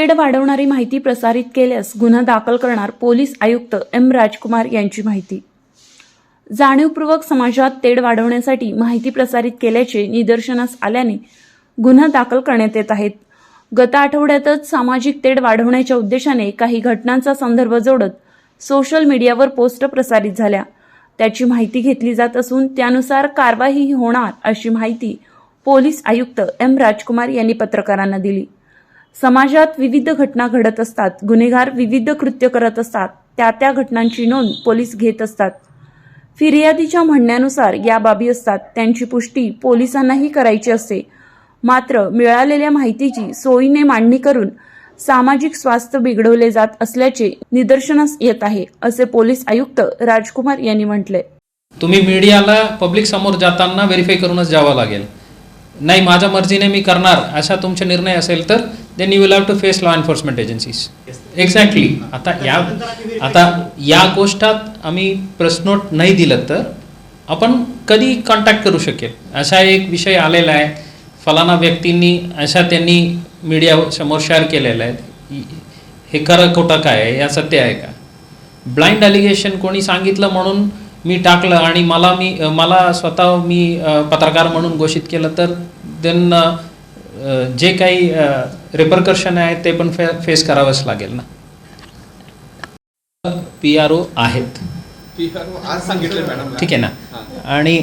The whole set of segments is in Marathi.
तेढ वाढवणारी माहिती प्रसारित केल्यास गुन्हा दाखल करणार पोलीस आयुक्त एम राजकुमार यांची माहिती. जाणीवपूर्वक समाजात तेढ वाढवण्यासाठी माहिती प्रसारित केल्याचे निदर्शनास आल्याने गुन्हा दाखल करण्यात येत आहेत. गत आठवड्यातच सामाजिक तेढ वाढवण्याच्या उद्देशाने काही घटनांचा संदर्भ जोडत सोशल मीडियावर पोस्ट प्रसारित झाल्या. त्याची माहिती घेतली जात असून त्यानुसार कारवाई होणार अशी माहिती पोलीस आयुक्त एम राजकुमार यांनी पत्रकारांना दिली. समाजात विविध घटना घडत असतात, गुन्हेगार विविध कृत्य करत असतात, त्या घटनांची नोंद पोलीस घेत असतात. फिर्यादीच्या म्हणण्यानुसार या बाबी असतात, त्यांची पुष्टी पोलिसांनाही करायची असते. मात्र मिळालेल्या माहितीची सोयीने मांडणी करून सामाजिक स्वास्थ्य बिघडवले जात असल्याचे निदर्शनास येत आहे, असे पोलीस आयुक्त राजकुमार यांनी म्हटले. तुम्ही मीडियाला पब्लिक समोर जाताना व्हेरीफाय करूनच जावं लागेल. नाही माझ्या मर्जीने मी करणार असा तुमचा निर्णय असेल तर then you will have to face law enforcement agencies. Exactly. आता या गोष्टात आम्ही प्रेस नोट नाही दिलं तर आपण कधी कॉन्टॅक्ट करू शकेल. असा एक विषय आलेला आहे, फलाना व्यक्तींनी अशा त्यांनी मीडिया समोर शेअर केलेलं आहे, हे खरं खोटं काय आहे, या सत्य आहे का? ब्लाइंड अलिगेशन कोणी सांगितलं म्हणून मी टाकलं आणि मला स्वतः मी पत्रकार म्हणून घोषित केलं तर देन जे काही रिपरकर्शन आहे ते पण फेस करावंच लागेल ना. PRO आहेत, आज सांगितलं मॅडम, ठीक आहे ना. आणि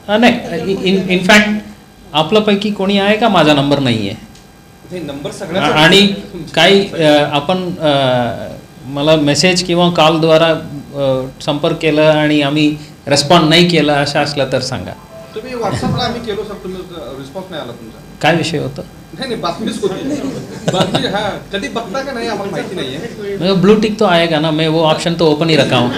नाही इनफॅक्ट आपल्यापैकी कोणी आहे का माझा नंबर नाही आहे नंबर सगळ्या. आणि काही आपण मला मेसेज किंवा कॉलद्वारा संपर्क केलं आणि आम्ही रिस्पॉन्ड नाही केलं असं असलं तर सांगा. तुम्ही व्हॉट्सअपला आम्ही केलो सर, तुम्ही रिस्पॉन्स नाही आला तुमचा. काय विषय होतं? नाही बातमीच होती. बातमी हा कधी बघता का नाही आम्हाला माहिती नाहीये. ब्लू टिक तो आएगा ना, मैं वो ऑप्शन तो ओपन ही रखा हूँ.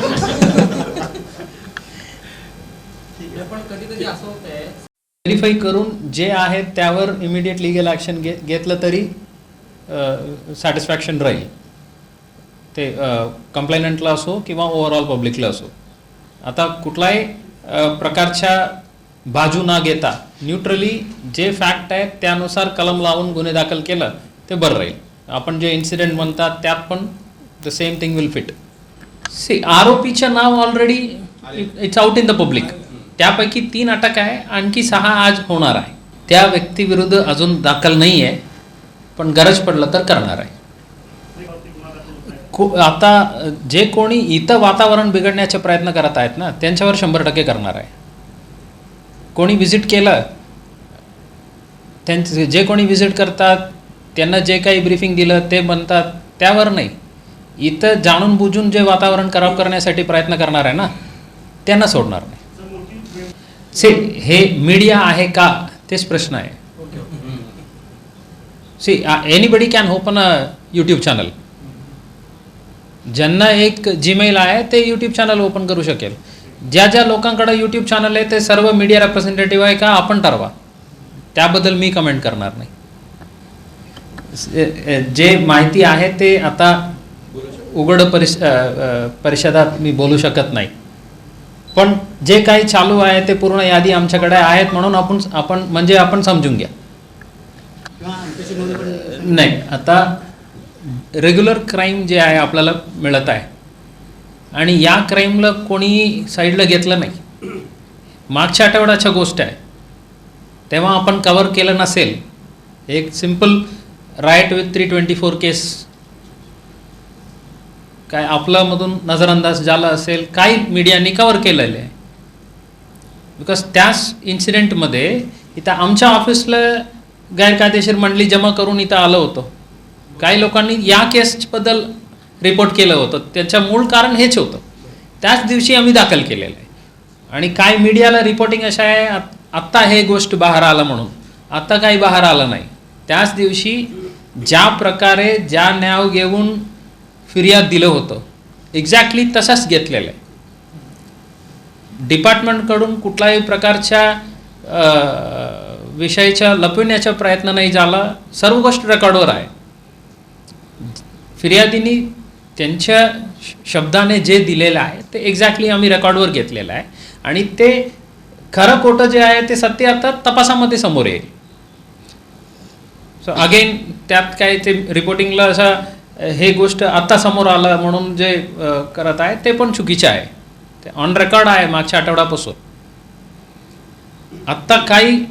व्हेरीफाई करून जे आहे त्यावर इमिडिएट लिगल ॲक्शन घेतलं तरी सॅटिस्फॅक्शन राहील. ते कंप्लेनंटला असो किंवा ओव्हरऑल पब्लिकला असो. आता कुठलाही प्रकारच्या बाजू न घेता न्यूट्रली जे फॅक्ट आहे त्यानुसार कलम लावून गुन्हे दाखल केलं ते बरं राहील. आपण जे इन्सिडेंट म्हणतात त्यात पण the same thing will fit. See आरोपीचं नाव already it's out in the public. त्यापैकी 3 अटक आहे, आणखी 6 आज होणार आहे. त्या व्यक्तीविरुद्ध अजून दाखल नाही आहे, पण गरज पडलं तर करणार आहे. आता जे कोणी इथं वातावरण बिघडण्याचे प्रयत्न करत आहेत ना त्यांच्यावर 100% करणार आहे. कोणी व्हिजिट केलं, त्यांचे जे कोणी व्हिजिट करतात त्यांना जे काही ब्रीफिंग दिलं ते म्हणतात त्यावर नाही. इथं जाणून बुजून जे वातावरण खराब करण्यासाठी प्रयत्न करणार आहे ना त्यांना सोडणार नाही. हे मीडिया आहे का तेच प्रश्न आहे. Anybody can open a YouTube channel. ज्यांना एक जीमेल आहे ते यूट्यूब चॅनल ओपन करू शकेल. ज्या लोकांकडे यूट्यूब चॅनल आहे ते सर्व मीडिया रिप्रेझेंटेटिव्ह आहे का आपण ठरवा. त्याबद्दल मी कमेंट करणार नाही. जे माहिती आहे ते आता उघड परिषदात मी बोलू शकत नाही, पण जे काही चालू आहे ते पूर्ण यादी आमच्याकडे आहेत म्हणून आपण समजून घ्या. नाही आता रेग्युलर क्राईम जे आहे आपल्याला मिळत आहे आणि या क्राईमला कोणी साईडला घेतलं नाही. मागच्या आठवड्याच्या गोष्ट आहे तेव्हा आपण कव्हर केलं नसेल. एक सिंपल राईट विथ 324 केस काय आपल्यामधून नजरअंदाज झाला असेल, काही मीडियाने कव्हर केलेलं आहे. बिकॉज त्याच इन्सिडेंटमध्ये इथं आमच्या ऑफिसला गैरकायदेशीर मंडळी जमा करून इथं आलं होतं. काही लोकांनी या केसबद्दल रिपोर्ट केलं होतं, त्याचं मूळ कारण हेच होतं. त्याच दिवशी आम्ही दाखल केलेलं आहे. आणि काय मीडियाला रिपोर्टिंग अशा आहे आत्ता हे गोष्ट बाहेर आलं म्हणून, आत्ता काही बाहेर आलं नाही. त्याच दिवशी ज्या प्रकारे ज्या न्याय घेऊन फिर्याद दिलं होतं एक्झॅक्टली तसंच घेतलेलं आहे. डिपार्टमेंटकडून कुठल्याही प्रकारच्या विषयाचा लपविण्याचा प्रयत्न नाही झाला. सर्व गोष्ट रेकॉर्डवर आहे. फिर्यादींनी त्यांच्या शब्दाने जे दिलेलं आहे ते एक्झॅक्टली आम्ही रेकॉर्डवर घेतलेलं आहे आणि ते खरं खोटं जे आहे ते सत्य आता तपासामध्ये समोर येईल. सो अगेन त्यात काय ते रिपोर्टिंगला असा हे गोष्ट आता समोर आलं म्हणून जे करत आहे ते पण चुकीचे आहे. ते ऑन रेकॉर्ड आहे मागच्या आठवड्यापासून. आत्ता काही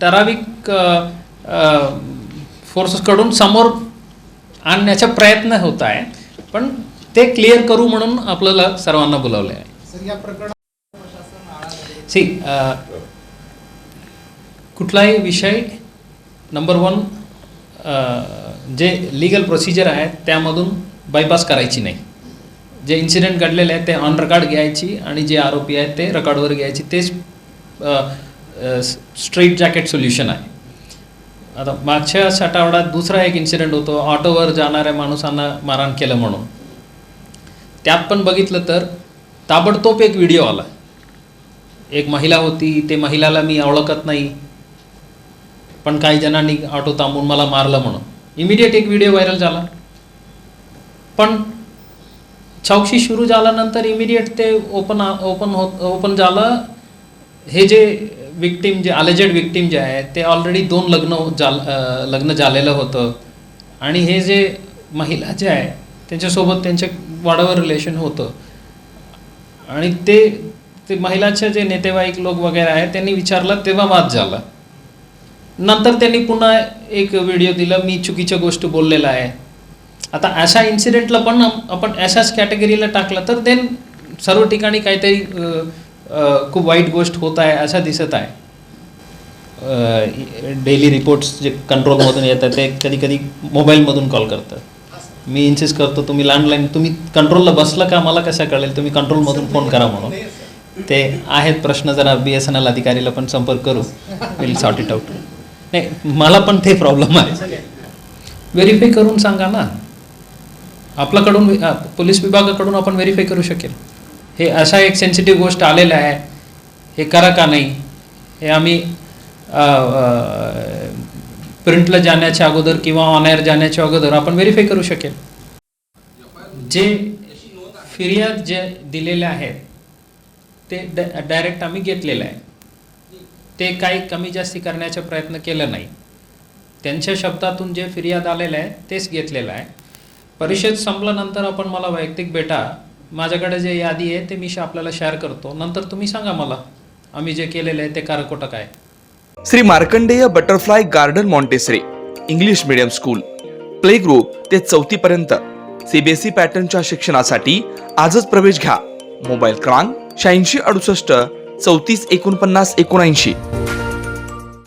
ठराविक फोर्सेसकडून समोर आणण्याचा प्रयत्न होत आहे, पण ते क्लिअर करू म्हणून आपल्याला सर्वांना बोलावले आहे. कुठलाही विषय नंबर 1 जे लीगल प्रोसिजर आहे त्यामधून बायपास करायची नाही. जे इन्सिडेंट घडलेले आहे ते ऑन रेकॉर्ड घ्यायची आणि जे आरोपी आहेत ते रेकॉर्डवर घ्यायची. तेच स्ट्रेट जॅकेट सोल्युशन आहे. आता मागच्या आठवड्यात दुसरा एक इन्सिडेंट होतो, ऑटोवर जाणाऱ्या माणसांना मारहाण केलं म्हणून. त्यात पण बघितलं तर ताबडतोब एक व्हिडिओ आला. एक महिला होती, ते महिलाला मी ओळखत नाही, पण काही जणांनी ऑटो थांबून मला मारलं म्हणून इमिडिएट एक व्हिडिओ व्हायरल झाला. पण चौकशी सुरू झाल्यानंतर इमिडिएट ते ओपन झालं. हे जे विक्टीम, जे अलेजेड विक्टीम जे आहे ते ऑलरेडी 2 लग्न झालेलं होतं आणि हे जे महिला जे आहे त्यांच्यासोबत त्यांचे वाढवं रिलेशन होतं. आणि ते महिलाचे जे नेतेवाईक लोक वगैरे आहेत त्यांनी विचारलं तेव्हा वाद झाला. नंतर त्यांनी पुन्हा एक व्हिडिओ दिला, मी चुकीच्या गोष्ट बोललेला आहे. आता अशा इन्सिडेंटला पण आपण अशाच कॅटेगरीला टाकलं तर देन सर्व ठिकाणी काहीतरी खूप वाईट गोष्ट होत आहे असं दिसत आहे. डेली रिपोर्ट्स जे कंट्रोलमधून येतात ते कधी कधी मोबाईलमधून कॉल करतात. मी इन्सिस्ट करतो तुम्ही लँडलाईन, तुम्ही कंट्रोलला बसलं का मला कसं कळेल, तुम्ही कंट्रोलमधून फोन करा म्हणून. ते आहेत प्रश्न, जरा BSNL अधिकारीला पण संपर्क करू, विल सॉर्ट इट आउट. नाही, मला पण ते प्रॉब्लेम आहे. व्हेरीफाय करून सांगा ना, आपल्याकडून पोलीस विभागाकडून आपण व्हेरीफाय करू शकेल. हे अशा एक सेन्सिटिव्ह गोष्ट आलेलं आहे, हे करा का नाही, हे आम्ही प्रिंटला जाण्याच्या अगोदर किंवा ऑन एअर जाण्याच्या अगोदर आपण व्हेरीफाय करू शकेल. जे फिर्याद जे दिलेले आहेत ते डायरेक्ट आम्ही घेतलेलं आहे. ते काही कमी जास्ती करण्याचा प्रयत्न केला नाही. त्यांच्या शब्दातून जे फिर्याद आलेलं आहे तेच घेतलेलं आहे. परिषद संपल्यानंतर आपण मला वैयक्तिक भेटा, माझ्याकडे जे यादी आहे ते मी आपल्याला शेअर करतो. नंतर तुम्ही सांगा मला आम्ही जे केलेलं आहे ते कारकोटं काय. Shri Markandeya butterfly garden Montessori English medium school, play group ते 4थी पर्यंत CBSE पॅटर्नच्या शिक्षणासाठी आजच प्रवेश घ्या. मोबाईल क्रमांक 8668 34 49 79.